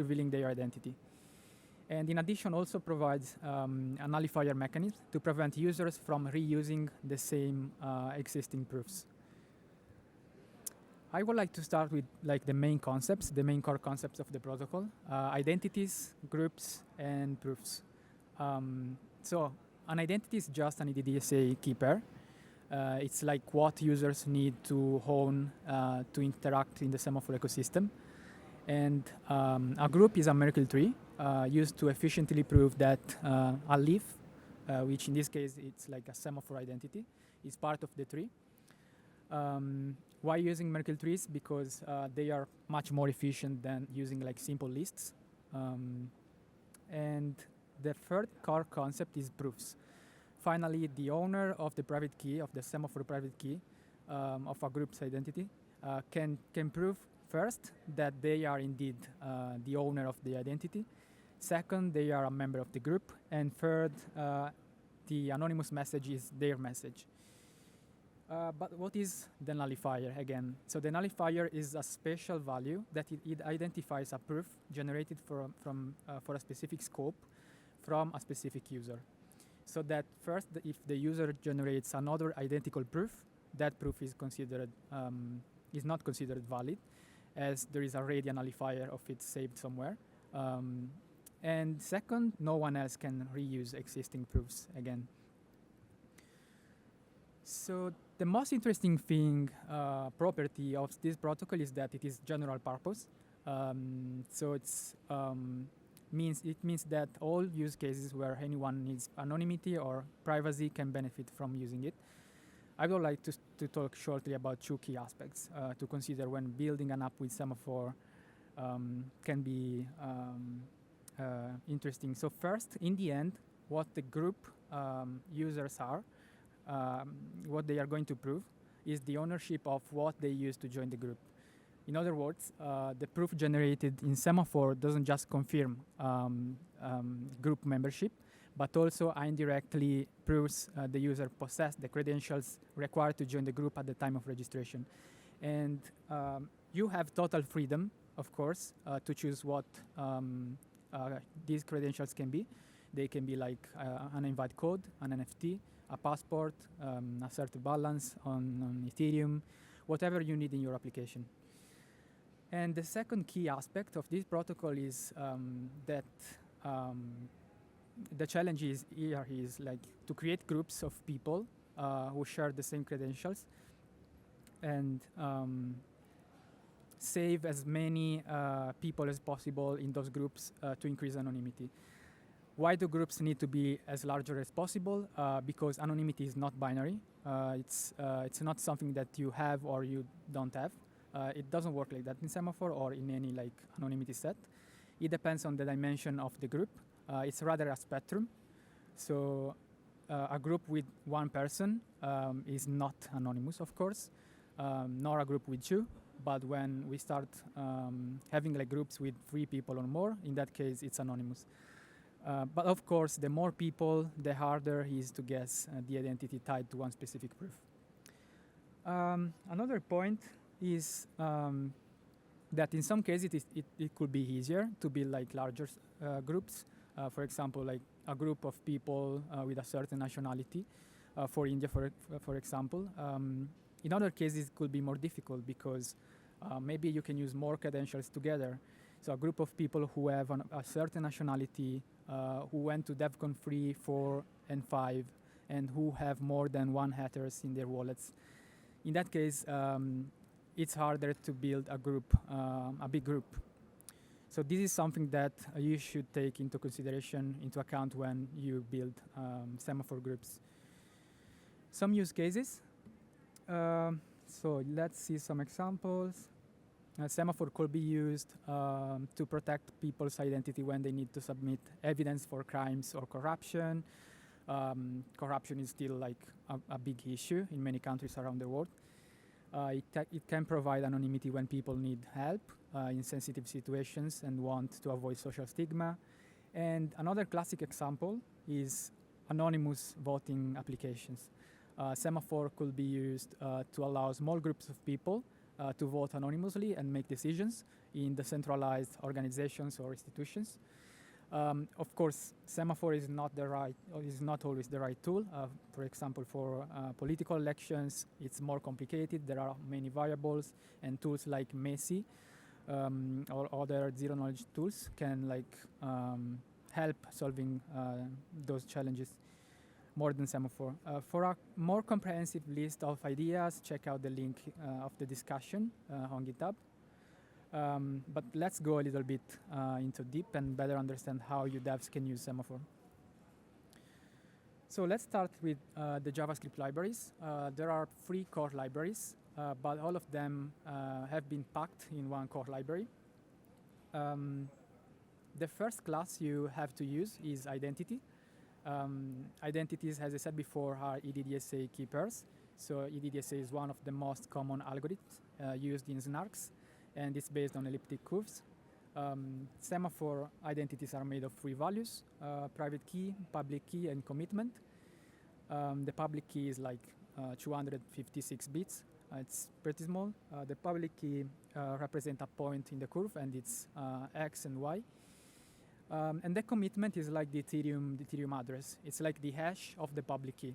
revealing their identity. And in addition, also provides a nullifier mechanism to prevent users from reusing the same existing proofs. I would like to start with like the main concepts, the main core concepts of the protocol: identities, groups, and proofs. So an identity is just an EDDSA key pair. It's like what users need to own to interact in the Semaphore ecosystem. And a group is a Merkle tree used to efficiently prove that a leaf, which in this case it's like a Semaphore identity, is part of the tree. Why using Merkle trees? Because they are much more efficient than using like simple lists. And the third core concept is proofs. Finally, the owner of the private key, of the Semaphore private key of a group's identity can prove first that they are indeed the owner of the identity. Second, they are a member of the group. And third, the anonymous message is their message. But what is the nullifier again? So the nullifier is a special value that it identifies a proof generated for a specific scope from a specific user. So that first, if the user generates another identical proof, that proof is considered is not considered valid, as there is already a nullifier of it saved somewhere. And second, no one else can reuse existing proofs again. So the most interesting property of this protocol is that it is general purpose. So it's means that all use cases where anyone needs anonymity or privacy can benefit from using it. I would like to talk shortly about two key aspects to consider when building an app with Semaphore can be interesting. So first, in the end, what the group users are, what they are going to prove is the ownership of what they use to join the group. In other words, the proof generated in Semaphore doesn't just confirm group membership, but also indirectly proves the user possessed the credentials required to join the group at the time of registration. And you have total freedom, of course, to choose what these credentials can be. They can be like an invite code, an NFT, a passport, a certain balance on Ethereum, whatever you need in your application. And the second key aspect of this protocol is that the challenge here is like to create groups of people who share the same credentials and save as many people as possible in those groups to increase anonymity. Why do groups need to be as larger as possible? Because anonymity is not binary. It's not something that you have or you don't have. It doesn't work like that in Semaphore or in any like anonymity set. It depends on the dimension of the group. It's rather a spectrum. So a group with one person is not anonymous, of course, nor a group with two. But when we start having like groups with 3 people or more, in that case, it's anonymous. But of course, the more people, the harder it is to guess the identity tied to one specific proof. Another point is that in some cases it could be easier to build like larger groups. For example, like a group of people with a certain nationality for India, for example. In other cases, it could be more difficult because maybe you can use more credentials together. So a group of people who have a certain nationality, who went to DevCon 3, 4, and 5, and who have more than one hackers in their wallets. In that case, it's harder to build a group, a big group. So this is something that you should take into consideration, into account when you build Semaphore groups. Some use cases. So let's see some examples. Semaphore could be used to protect people's identity when they need to submit evidence for crimes or corruption. Corruption is still like a big issue in many countries around the world. It can provide anonymity when people need help in sensitive situations and want to avoid social stigma. And another classic example is anonymous voting applications. Semaphore could be used to allow small groups of people to vote anonymously and make decisions in decentralized organizations or institutions. Of course, Semaphore is not always the right tool. For example, for political elections, it's more complicated. There are many variables, and tools like MESI or other zero-knowledge tools can help solving those challenges more than Semaphore. For a more comprehensive list of ideas, check out the link of the discussion on GitHub. But let's go a little bit into deep and better understand how you devs can use Semaphore. So let's start with the JavaScript libraries. There are 3 core libraries, but all of them have been packed in one core library. The first class you have to use is identity. Identities, as I said before, are ETHIDSA key pairs. So ETHIDSA is one of the most common algorithms used in snarks, and it's based on elliptic curves. Semaphore identities are made of 3 values: private key, public key, and commitment. The public key is 256 bits. It's pretty small. The public key represents a point in the curve, and it's X and Y. And the commitment is like the Ethereum address. It's like the hash of the public key.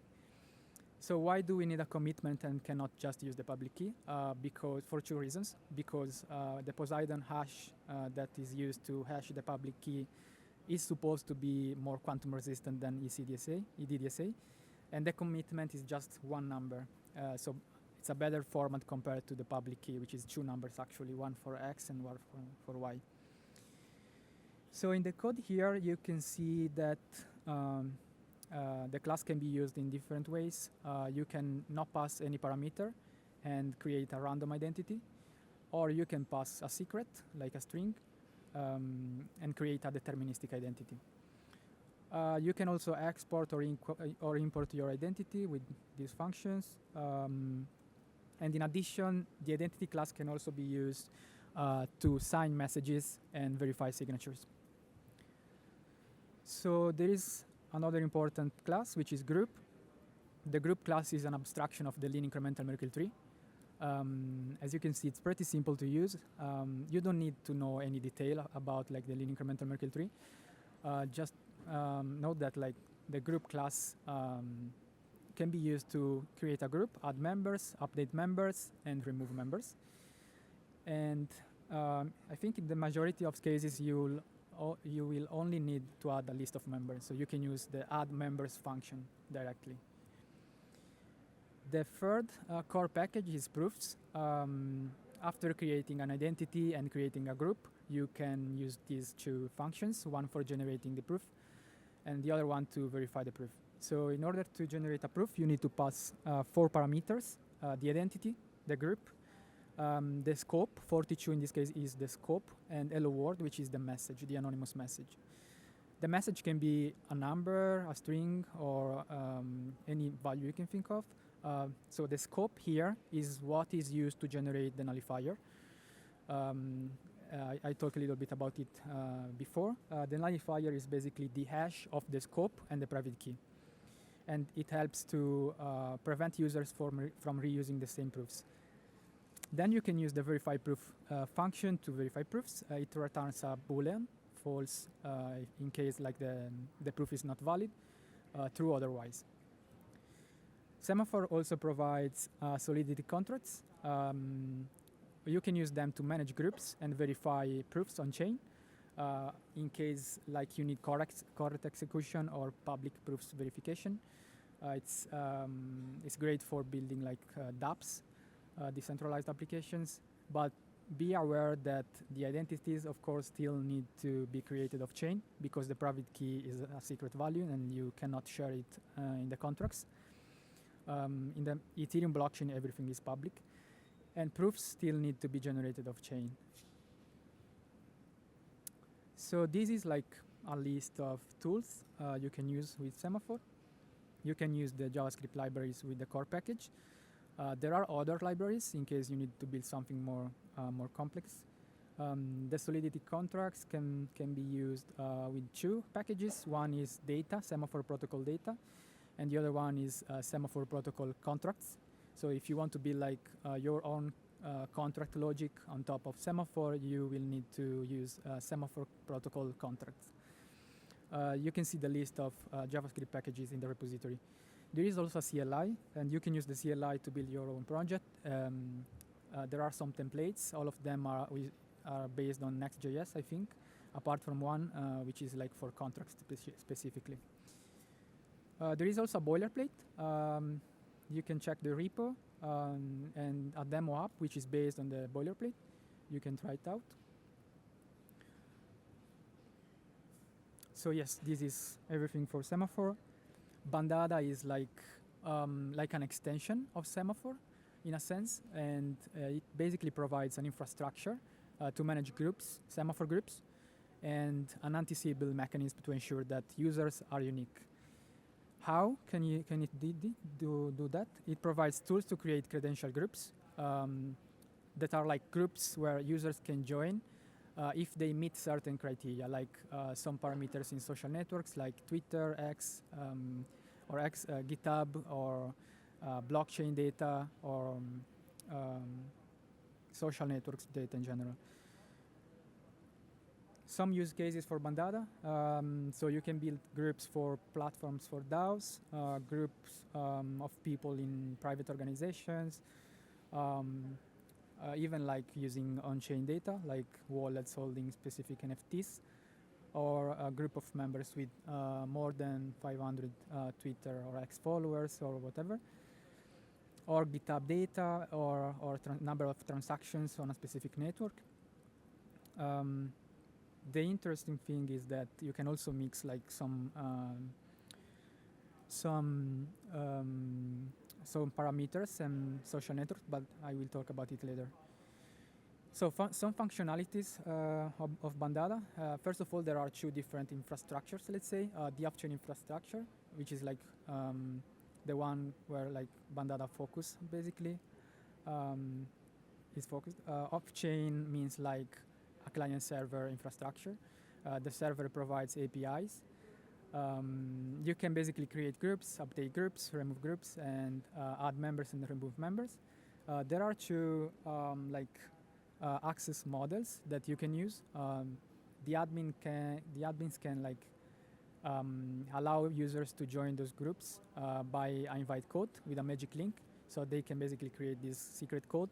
So why do we need a commitment and cannot just use the public key? Because for 2 reasons. Because the Poseidon hash that is used to hash the public key is supposed to be more quantum resistant than ETHIDSA, and the commitment is just 1 number. So it's a better format compared to the public key, which is 2 numbers actually, one for X and one for Y. So in the code here, you can see that the class can be used in different ways. You can not pass any parameter and create a random identity, or you can pass a secret, like a string, and create a deterministic identity. You can also export or import your identity with these functions. And in addition, the identity class can also be used to sign messages and verify signatures. So there is another important class, which is group. The group class is an abstraction of the linear incremental Merkle tree. As you can see, it's pretty simple to use. You don't need to know any detail about the linear incremental Merkle tree. Just note that the group class can be used to create a group, add members, update members, and remove members. And I think in the majority of cases, you will only need to add a list of members. So you can use the add members function directly. The third core package is proofs. After creating an identity and creating a group, you can use these 2 functions, one for generating the proof and the other one to verify the proof. So in order to generate a proof, you need to pass 4 parameters: the identity, the group, the scope. 42 in this case is the scope, and hello world, which is the message, the anonymous message. The message can be a number, a string, or any value you can think of. So the scope here is what is used to generate the nullifier. I talked a little bit about it before. The nullifier is basically the hash of the scope and the private key. And it helps to prevent users from reusing the same proofs. Then you can use the verify proof function to verify proofs. It returns a boolean, false in case the proof is not valid, true otherwise. Semaphore also provides solidity contracts. You can use them to manage groups and verify proofs on chain in case you need correct execution or public proofs verification. It's great for building dApps, decentralized applications, but be aware that the identities, of course, still need to be created off-chain because the private key is a secret value and you cannot share it in the contracts. In the Ethereum blockchain, everything is public, and proofs still need to be generated off-chain. So this is a list of tools you can use with Semaphore. You can use the JavaScript libraries with the core package. There are other libraries in case you need to build something more complex. The Solidity contracts can be used with 2 packages. One is data, Semaphore protocol data, and the other one is Semaphore protocol contracts. So if you want to build your own contract logic on top of Semaphore, you will need to use Semaphore protocol contracts. You can see the list of JavaScript packages in the repository. There is also a CLI, and you can use the CLI to build your own project. There are some templates. All of them are based on Next.js, I think, apart from one, which is like for contracts specifically. There is also a boilerplate. You can check the repo and a demo app, which is based on the boilerplate. You can try it out. So yes, this is everything for Semaphore. Bandada is like an extension of Semaphore, in a sense, and it basically provides an infrastructure to manage groups, Semaphore groups, and an anti-Sybil mechanism to ensure that users are unique. How can it do that? It provides tools to create credential groups that are like groups where users can join if they meet certain criteria, like some parameters in social networks like Twitter, X, GitHub, or blockchain data, or social networks data in general. Some use cases for Bandada. So you can build groups for platforms for DAOs, groups of people in private organizations, even like using on-chain data, like wallets holding specific NFTs, or a group of members with more than 500 Twitter or X followers or whatever, or GitHub data, or number of transactions on a specific network. The interesting thing is that you can also mix like some parameters and social networks, but I will talk about it later. So some functionalities of Bandada. First of all, there are two different infrastructures, let's say. The off-chain infrastructure, which is like the one where like Bandada focus basically is focused. Off-chain means like a client-server infrastructure. The server provides APIs. You can basically create groups, update groups, remove groups, and add members and remove members. There are two access models that you can use. The admins can like allow users to join those groups by an invite code with a magic link. So they can basically create this secret code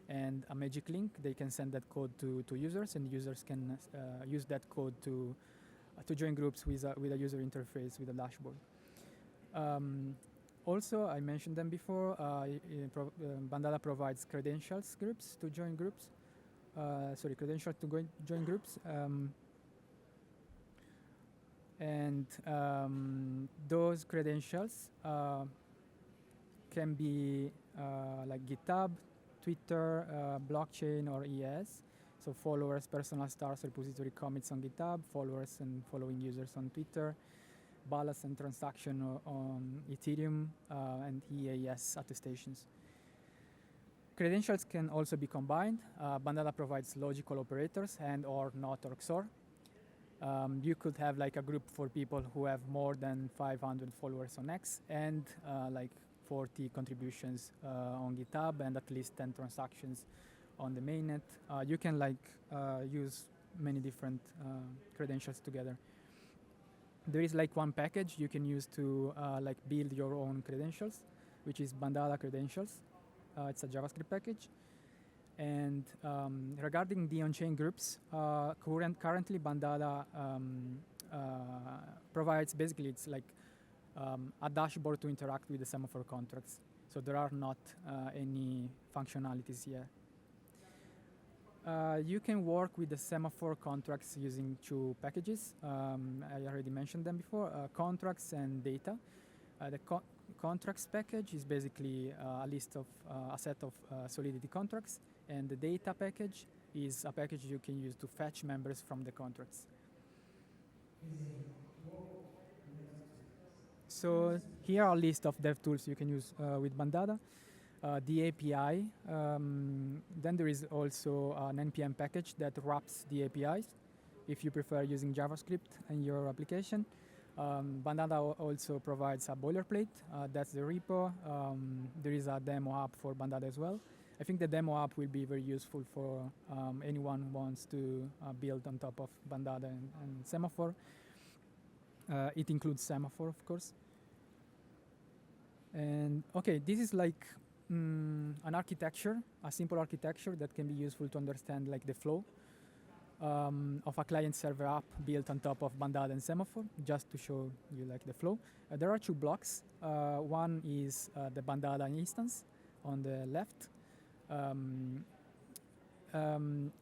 and a magic link. They can send that code to users, and users can use that code to join groups with a user interface, with a dashboard. Also, I mentioned them before, Bandada provides credentials groups to join groups. Credentials to join groups. And those credentials can be like GitHub, Twitter, blockchain, or ES. So followers, personal stars, repository commits on GitHub, followers and following users on Twitter, balance and transaction on Ethereum, and EAS attestations. Credentials can also be combined. Bandada provides logical operators and or not or XOR. You could have like a group for people who have more than 500 followers on X and like 40 contributions on GitHub and at least 10 transactions on the mainnet. You can like use many different credentials together. There is like one package you can use to like build your own credentials, which is Bandada credentials. It's a JavaScript package. And regarding the on-chain groups, currently Bandada provides, basically it's like a dashboard to interact with the Semaphore contracts. So there are not any functionalities here. You can work with the Semaphore contracts using two packages. I already mentioned them before, contracts and data. The contracts package is basically a set of Solidity contracts, and the data package is a package you can use to fetch members from the contracts. So here are a list of dev tools you can use with Bandada. The API, then there is also an NPM package that wraps the APIs if you prefer using JavaScript in your application. Bandada also provides a boilerplate, that's the repo. There is a demo app for Bandada as well. I think the demo app will be very useful for anyone who wants to build on top of Bandada and Semaphore. It includes Semaphore, of course. And okay, this is like an architecture, a simple architecture that can be useful to understand like the flow of a client-server app built on top of Bandada and Semaphore, just to show you like the flow. There are two blocks. One is the Bandada instance on the left.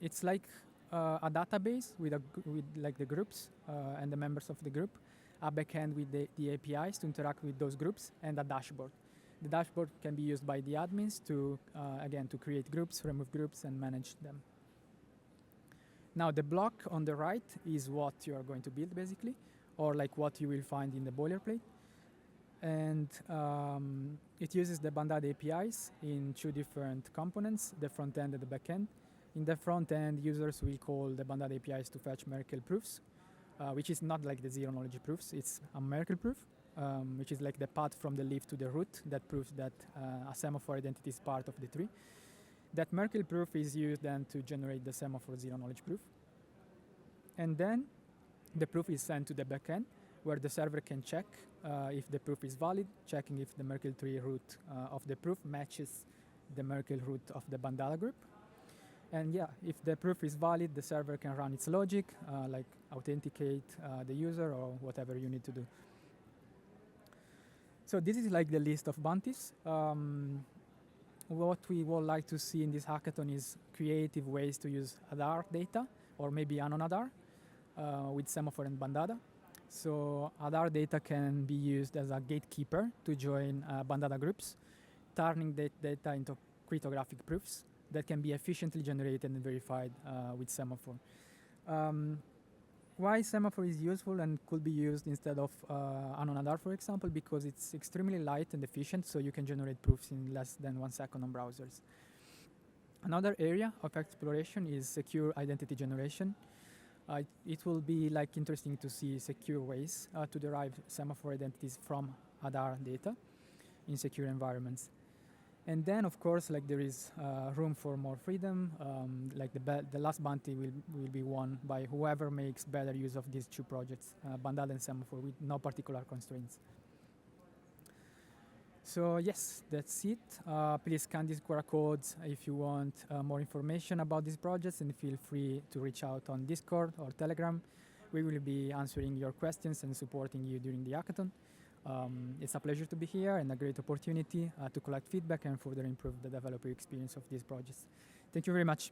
It's like a database with like the groups and the members of the group, a backend with the APIs to interact with those groups, and a dashboard. The dashboard can be used by the admins to, again, to create groups, remove groups, and manage them. Now, the block on the right is what you are going to build, basically, or like what you will find in the boilerplate. And it uses the Bandada APIs in two different components, the front end and the back end. In the front end, users will call the Bandada APIs to fetch Merkle proofs, which is not like the zero-knowledge proofs. It's a Merkle proof, which is like the path from the leaf to the root that proves that a semaphore identity is part of the tree. That Merkle proof is used then to generate the Semaphore zero-knowledge proof. And then the proof is sent to the backend, where the server can check if the proof is valid, checking if the Merkle tree root of the proof matches the Merkle root of the Bandada group. And yeah, if the proof is valid, the server can run its logic, like authenticate the user or whatever you need to do. So this is like the list of bounties. What we would like to see in this hackathon is creative ways to use Adar data, or maybe anon Adar, with Semaphore and Bandada. So Adar data can be used as a gatekeeper to join Bandada groups, turning that data into cryptographic proofs that can be efficiently generated and verified with Semaphore. Why Semaphore is useful and could be used instead of anon Adar, for example, because it's extremely light and efficient, so you can generate proofs in less than 1 second on browsers. Another area of exploration is secure identity generation. It will be like interesting to see secure ways to derive Semaphore identities from Adar data in secure environments. And then, of course, like there is room for more freedom. Like the last bounty will be won by whoever makes better use of these two projects, Bandada and Semaphore, with no particular constraints. So yes, that's it. Please scan these QR codes if you want more information about these projects, and feel free to reach out on Discord or Telegram. We will be answering your questions and supporting you during the hackathon. It's a pleasure to be here and a great opportunity to collect feedback and further improve the developer experience of these projects. Thank you very much.